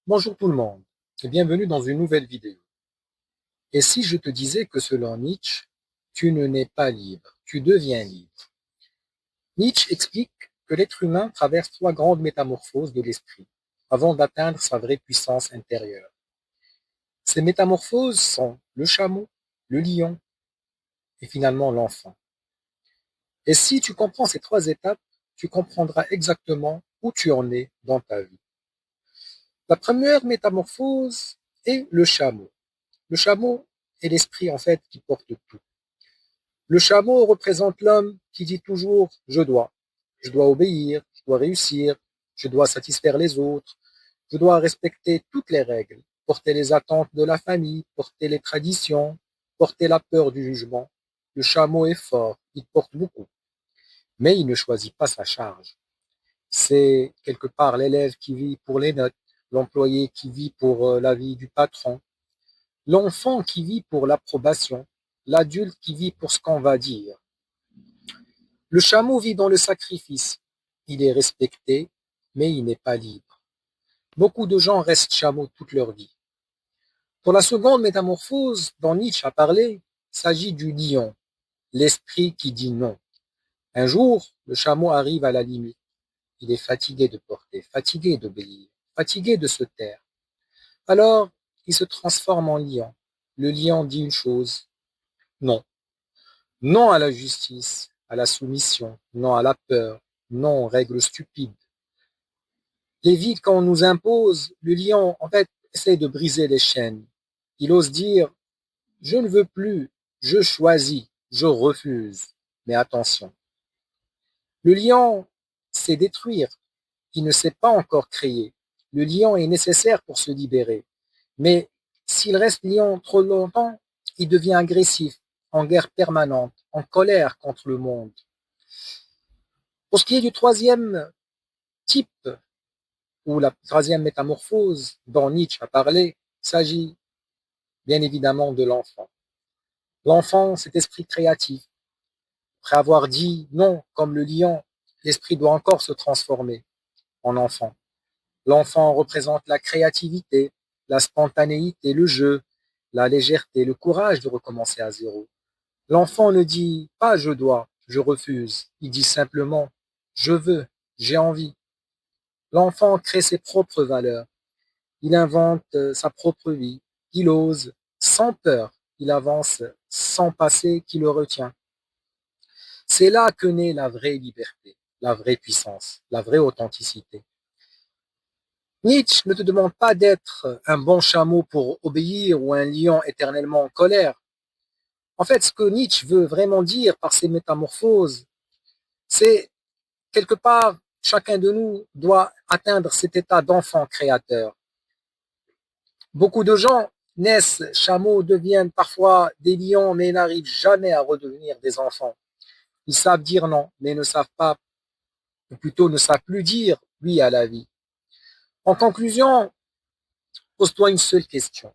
Bonjour tout le monde et bienvenue dans une nouvelle vidéo. Et si je te disais que selon Nietzsche, tu ne n'es pas libre, tu deviens libre. Nietzsche explique que l'être humain traverse trois grandes métamorphoses de l'esprit avant d'atteindre sa vraie puissance intérieure. Ces métamorphoses sont le chameau, le lion et finalement l'enfant. Et si tu comprends ces trois étapes, tu comprendras exactement où tu en es dans ta vie. La première métamorphose est le chameau. Le chameau est l'esprit en fait qui porte tout. Le chameau représente l'homme qui dit toujours je dois obéir, je dois réussir, je dois satisfaire les autres, je dois respecter toutes les règles, porter les attentes de la famille, porter les traditions, porter la peur du jugement. Le chameau est fort, il porte beaucoup, mais il ne choisit pas sa charge. C'est quelque part l'élève qui vit pour les notes, l'employé qui vit pour la vie du patron, l'enfant qui vit pour l'approbation, l'adulte qui vit pour ce qu'on va dire. Le chameau vit dans le sacrifice. Il est respecté, mais il n'est pas libre. Beaucoup de gens restent chameaux toute leur vie. Pour la seconde métamorphose dont Nietzsche a parlé, il s'agit du lion, l'esprit qui dit non. Un jour, le chameau arrive à la limite. Il est fatigué de porter, fatigué d'obéir, fatigué de se taire. Alors, il se transforme en lion. Le lion dit une chose, non. Non à la justice, à la soumission, non à la peur, non aux règles stupides. Les vides qu'on nous impose, le lion, en fait, essaie de briser les chaînes. Il ose dire, je ne veux plus, je choisis, je refuse. Mais attention, le lion sait détruire, il ne sait pas encore créer. Le lion est nécessaire pour se libérer. Mais s'il reste lion trop longtemps, il devient agressif, en guerre permanente, en colère contre le monde. Pour ce qui est du troisième type, ou la troisième métamorphose dont Nietzsche a parlé, il s'agit bien évidemment de l'enfant. L'enfant, cet esprit créatif. Après avoir dit non, comme le lion, l'esprit doit encore se transformer en enfant. L'enfant représente la créativité, la spontanéité, le jeu, la légèreté, le courage de recommencer à zéro. L'enfant ne dit pas je dois, je refuse. Il dit simplement je veux, j'ai envie. L'enfant crée ses propres valeurs. Il invente sa propre vie. Il ose sans peur. Il avance sans passé qui le retient. C'est là que naît la vraie liberté, la vraie puissance, la vraie authenticité. Nietzsche ne te demande pas d'être un bon chameau pour obéir ou un lion éternellement en colère. En fait, ce que Nietzsche veut vraiment dire par ces métamorphoses, c'est quelque part, chacun de nous doit atteindre cet état d'enfant créateur. Beaucoup de gens naissent chameaux, deviennent parfois des lions, mais n'arrivent jamais à redevenir des enfants. Ils savent dire non, mais ne savent pas, ou plutôt ne savent plus dire oui à la vie. En conclusion, pose-toi une seule question.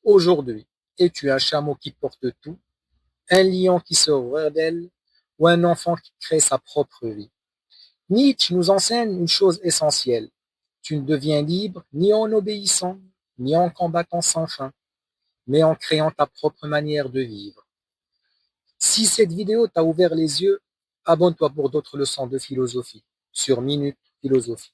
Aujourd'hui, es-tu un chameau qui porte tout, un lion qui se rebelle ou un enfant qui crée sa propre vie? Nietzsche nous enseigne une chose essentielle. Tu ne deviens libre ni en obéissant, ni en combattant sans fin, mais en créant ta propre manière de vivre. Si cette vidéo t'a ouvert les yeux, abonne-toi pour d'autres leçons de philosophie sur Minute Philosophie.